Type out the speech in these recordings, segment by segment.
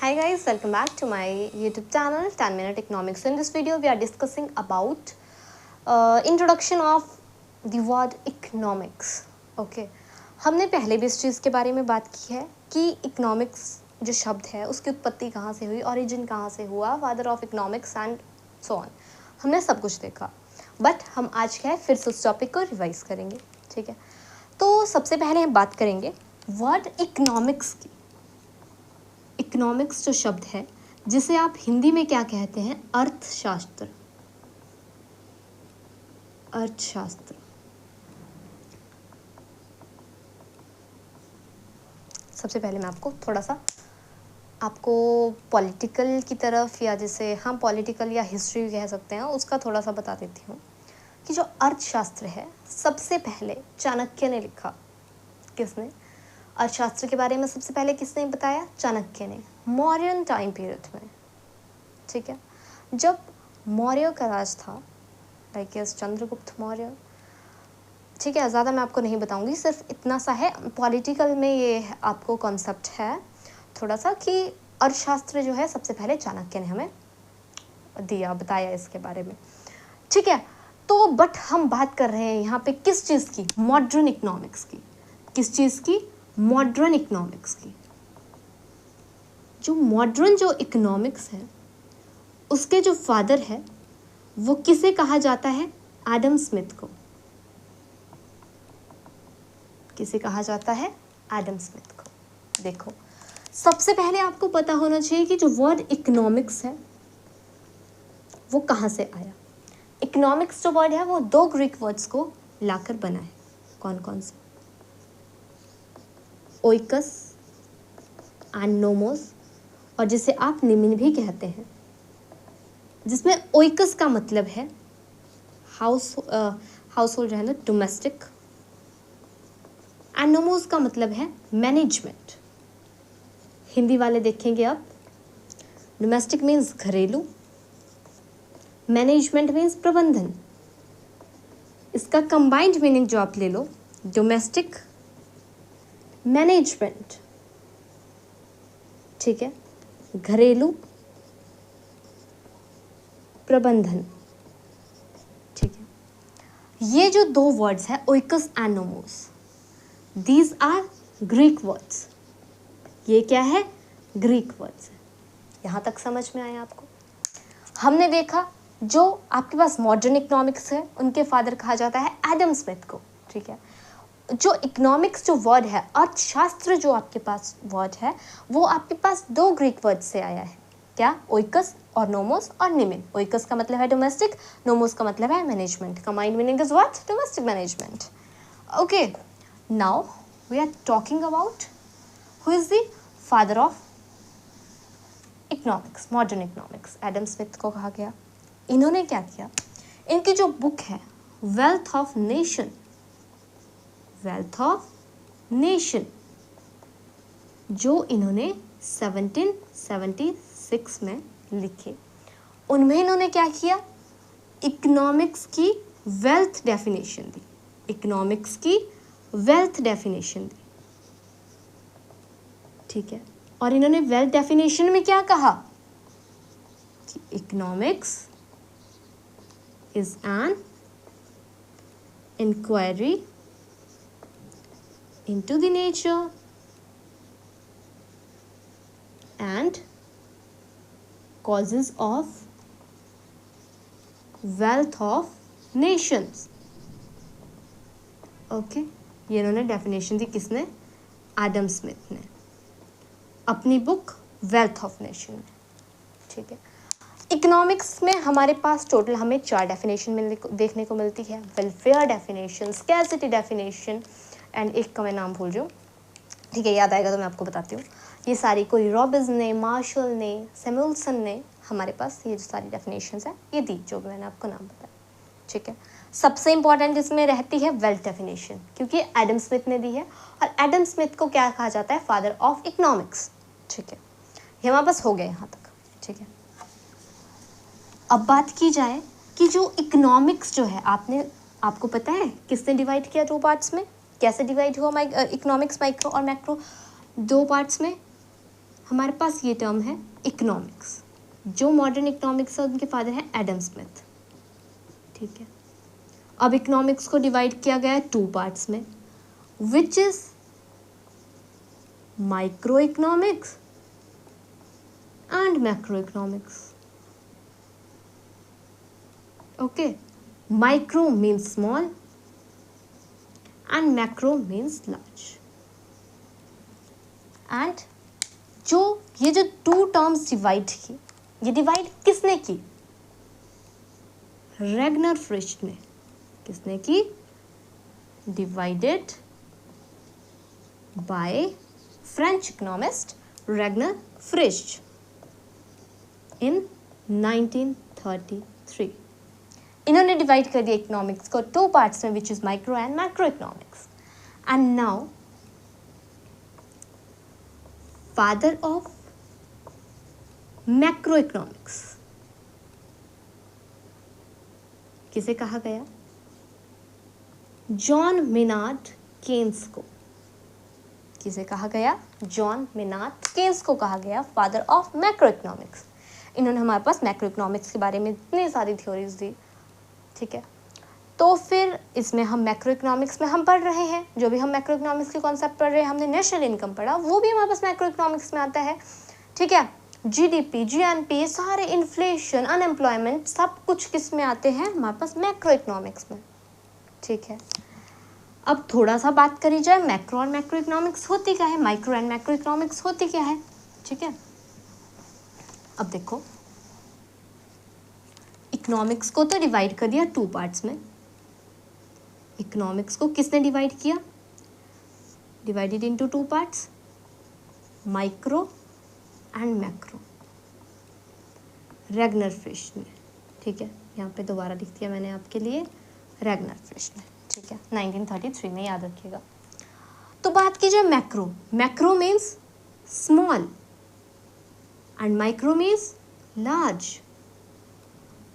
Hi guys, welcome back to my YouTube channel 10 Minute Economics. So in this video we are discussing about introduction of the word economics. Okay, हमने पहले भी इस चीज़ के बारे में बात की है कि इकोनॉमिक्स जो शब्द है उसकी उत्पत्ति कहाँ से हुई, ओरिजिन कहाँ से हुआ, father of economics and so on. हमने सब कुछ देखा, बट हम आज क्या है फिर से उस टॉपिक को रिवाइज करेंगे. ठीक है, तो सबसे पहले हम बात करेंगे वर्ड इकोनॉमिक्स की. इकोनॉमिक्स जो शब्द है जिसे आप हिंदी में क्या कहते हैं, अर्थशास्त्र. अर्थशास्त्र. सबसे पहले मैं आपको थोड़ा सा पॉलिटिकल की तरफ, या जैसे हम पॉलिटिकल या हिस्ट्री कह सकते हैं, उसका थोड़ा सा बता देती हूँ कि जो अर्थशास्त्र है सबसे पहले चाणक्य ने लिखा. किसने? अर्थशास्त्र के बारे में सबसे पहले किसने बताया? चाणक्य ने, मौर्यन टाइम पीरियड में. ठीक है, जब मौर्य का राज था, लाइक चंद्रगुप्त मौर्य. ठीक है, ज़्यादा मैं आपको नहीं बताऊंगी, सिर्फ इतना सा है पॉलिटिकल में ये आपको कॉन्सेप्ट है थोड़ा सा कि अर्थशास्त्र जो है सबसे पहले चाणक्य ने हमें बताया इसके बारे में. ठीक है, तो बट हम बात कर रहे हैं यहाँ पे किस चीज़ की? मॉडर्न इकोनॉमिक्स की. किस चीज़ की? मॉडर्न इकोनॉमिक्स की. जो मॉडर्न जो इकोनॉमिक्स है उसके जो फादर है वो किसे कहा जाता है? एडम स्मिथ को. किसे कहा जाता है? एडम स्मिथ को. देखो, सबसे पहले आपको पता होना चाहिए कि जो वर्ड इकोनॉमिक्स है वो कहाँ से आया. इकोनॉमिक्स जो वर्ड है वो दो ग्रीक वर्ड्स को लाकर बना है. कौन कौन से? ओइकस एंड नोमोस, और जिसे आप निमिन भी कहते हैं, जिसमें ओइकस का मतलब है हाउस होल्ड जो है ना, डोमेस्टिक, एंड नोमोस का मतलब है मैनेजमेंट. हिंदी वाले देखेंगे आप, डोमेस्टिक मीन्स घरेलू, मैनेजमेंट मीन्स प्रबंधन. इसका कंबाइंड मीनिंग जो आप ले लो, डोमेस्टिक मैनेजमेंट. ठीक है, घरेलू प्रबंधन. ठीक है, ये जो दो वर्ड्स है oikos and nomos, these are Greek words. ये क्या है? ग्रीक वर्ड्स है. यहाँ तक समझ में आया आपको? हमने देखा जो आपके पास मॉडर्न इकोनॉमिक्स है उनके फादर कहा जाता है एडम स्मिथ को. ठीक है, जो इकोनॉमिक्स जो वर्ड है, अर्थशास्त्र जो आपके पास वर्ड है, वो आपके पास दो ग्रीक वर्ड से आया है. क्या? ओइकस और नोमोस और निमिन. ओइकस का मतलब है डोमेस्टिक, नोमोस का मतलब है management. Combined meaning is what? Domestic management. Okay, now we are talking about who is the father of economics, modern economics. Adam Smith को कहा गया. इन्होंने क्या किया? इनकी जो बुक है wealth of nation, wealth of nation, जो इन्होंने 1776 में लिखे, उनमें इन्होंने क्या किया? इकोनॉमिक्स की वेल्थ डेफिनेशन दी. इकोनॉमिक्स की वेल्थ डेफिनेशन दी. ठीक है, और इन्होंने वेल्थ डेफिनेशन में क्या कहा कि economics is an inquiry into the nature and causes of wealth of nations. Okay, ये इन्होंने डेफिनेशन दी. किसने? एडम स्मिथ ने, अपनी बुक वेल्थ ऑफ नेशन में. ठीक है, इकोनॉमिक्स में हमारे पास टोटल हमें 4 डेफिनेशन देखने को मिलती है. Welfare definition, scarcity definition, and एक का मैं नाम भूल रही हूँ. ठीक है, याद आएगा तो मैं आपको बताती हूँ. ये सारी कोई रॉबिन्स ने, मार्शल ने, सैमुअल्सन ने हमारे पास ये जो सारी डेफिनेशंस हैं ये दी, जो भी मैंने आपको नाम बताया. ठीक है, सबसे इंपॉर्टेंट इसमें रहती है वेल्थ डेफिनेशन, क्योंकि एडम स्मिथ ने दी है, और एडम स्मिथ को क्या कहा जाता है? Father of economics. ठीक है, ये हमारे पास हो गया यहाँ तक. ठीक है, अब बात की जाए कि जो इकोनॉमिक्स जो है, आपको पता है किसने डिवाइड किया 2 पार्ट्स में? कैसे डिवाइड हुआ इकोनॉमिक्स? माइक्रो और मैक्रो 2 पार्ट्स में. हमारे पास ये टर्म है इकोनॉमिक्स। जो मॉडर्न इकोनॉमिक्स है उनके फादर हैं एडम स्मिथ। ठीक है, अब इकोनॉमिक्स को डिवाइड किया गया है 2 पार्ट्स में, which is micro economics and macro economics. Okay, micro means small and macro means large. And ये जो 2 टर्म्स डिवाइड की, ये डिवाइड किसने की? रेगनर फ्रिश ने। किसने की? Divided by French economist Ragnar Frisch in 1933। इन्होंने डिवाइड कर दिया इकोनॉमिक्स को 2 पार्ट्स में, which is micro and macro economics. And now father of macro economics किसे कहा गया? जॉन मेनार्ड केन्स को। किसे कहा गया? जॉन मेनार्ड केन्स को कहा गया फादर ऑफ मैक्रो इकोनॉमिक्स। इन्होंने हमारे पास मैक्रो इकोनॉमिक्स के बारे में इतनी सारी थ्योरीज दी। ठीक है, तो फिर इसमें हम मैक्रो इकोनॉमिक्स में हम पढ़ रहे हैं, जो भी हम मैक्रो इकोनॉमिक्स के कॉन्सेप्ट पढ़ रहे हैं, हमने नेशनल इनकम पढ़ा, वो भी हमारे पास मैक्रो इकोनॉमिक्स में आता है। ठीक है, जीडीपी, जीएनपी, सारे इन्फ्लेशन, अनएम्प्लॉयमेंट, सब कुछ किस में आते हैं? हमारे पास मैक्रो इकोनॉमिक्स में। ठीक है, अब थोड़ा सा बात करी जाए मैक्रो और मैक्रो इकोनॉमिक्स होती क्या है, माइक्रो एंड मैक्रो इकोनॉमिक्स होती क्या है। ठीक है, अब देखो, इकोनॉमिक्स को तो डिवाइड कर दिया 2 पार्ट्स में। इकोनॉमिक्स को किसने डिवाइड किया? Divided into 2 parts, micro and macro, Ragnar Frisch ने। ठीक है, यहाँ पे दोबारा लिख दिया मैंने आपके लिए, रेगनर फ्रिश ने। ठीक है, 1933 में, याद रखिएगा। तो बात कीजिए macro. Macro means small and micro means large.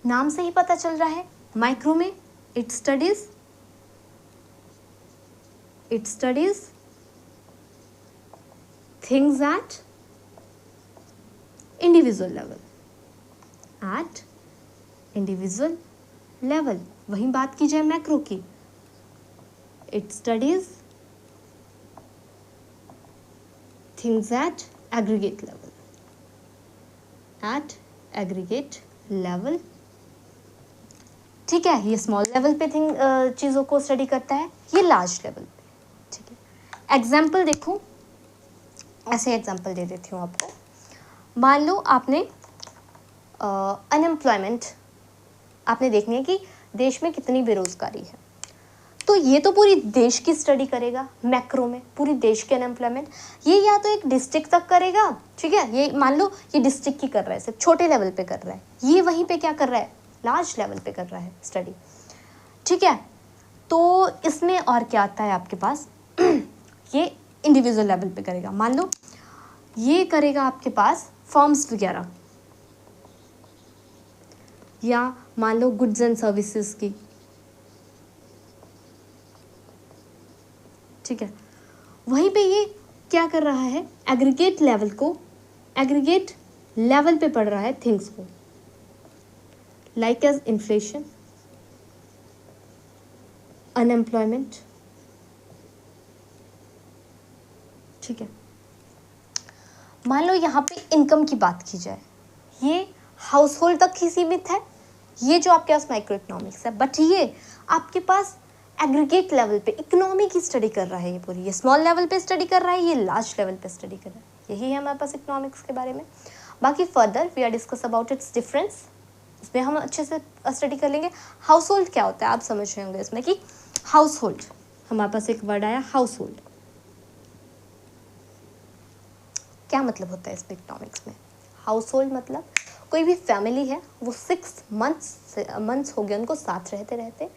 नाम से ही पता चल रहा है, माइक्रो में it studies things at individual level। वहीं बात की जाए मैक्रो की, it studies things at aggregate level. ठीक है, ये स्मॉल लेवल पे चीज़ों को स्टडी करता है, ये लार्ज लेवल पे। ठीक है, एग्जाम्पल देखो, ऐसे एग्जाम्पल दे देती हूँ आपको। मान लो आपने अनएम्प्लॉयमेंट आपने देखनी है कि देश में कितनी बेरोजगारी है, तो ये तो पूरी देश की स्टडी करेगा मैक्रो में, पूरी देश के अनएम्प्लॉयमेंट। ये या तो एक डिस्ट्रिक्ट तक करेगा, ठीक है, ये मान लो ये डिस्ट्रिक्ट की कर रहा है, सिर्फ छोटे लेवल पे कर रहा है, ये वहीं पे क्या कर रहा है, लार्ज लेवल पे कर रहा है स्टडी। ठीक है, तो इसमें और क्या आता है आपके पास ये इंडिविजुअल लेवल पे करेगा। मान लो ये करेगा आपके पास फर्म्स वगैरह, या मान लो गुड्स एंड सर्विसेज की। ठीक है, वहीं पे ये क्या कर रहा है, एग्रीगेट लेवल पे पढ़ रहा है थिंग्स को, लाइक एज इन्फ्लेशन, अनएम्प्लॉयमेंट। ठीक है, मान लो यहाँ पे इनकम की बात की जाए, ये हाउस होल्ड तक ही सीमित है, ये जो आपके पास माइक्रो इकोनॉमिक्स है, बट ये आपके पास एग्रीगेट लेवल पे इकोनॉमी की स्टडी कर रहा है, ये पूरी, ये स्मॉल लेवल पे स्टडी कर रहा है, ये लार्ज लेवल पे स्टडी कर रहा है। यही है हमारे पास इकोनॉमिक्स के बारे में। बाकी further we are discuss about its difference, इसमें हम अच्छे से स्टडी कर लेंगे। हाउस होल्ड क्या होता है आप समझ रहे होंगे इसमें कि हाउस होल्ड, हमारे पास एक वर्ड आया हाउस होल्ड, क्या मतलब होता है इसमें इकोनॉमिक्स में। हाउस होल्ड मतलब कोई भी फैमिली है, वो 6 मंथ्स हो गए उनको साथ रहते रहते,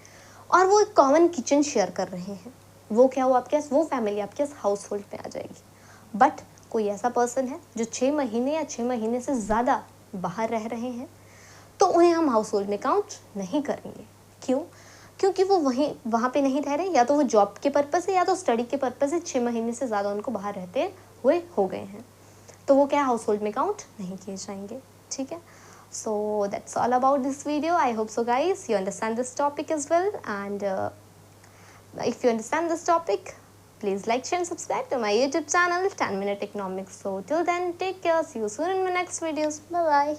और वो एक कॉमन किचन शेयर कर रहे हैं, वो क्या हुआ आपके पास, वो फैमिली आपके पास हाउस होल्ड में आ जाएगी। बट कोई ऐसा पर्सन है जो 6 महीने या 6 महीने से ज़्यादा बाहर रह रहे हैं, तो उन्हें हम हाउस होल्ड में काउंट नहीं करेंगे। क्यों? क्योंकि वो वहाँ पे नहीं रह रहे, या तो वो जॉब के पर्पज़ से या तो स्टडी के पर्पज़ से 6 महीने से ज़्यादा उनको बाहर रहते हुए हो गए हैं। तो वो क्या हाउस होल्ड में काउंट नहीं किए जाएंगे, ठीक है। So that's all about this video. I hope so guys you understand this topic as well, and if you understand this topic, please like, share and subscribe to my YouTube channel 10 Minute Economics. So till then, take care, see you soon in my next videos. Bye bye.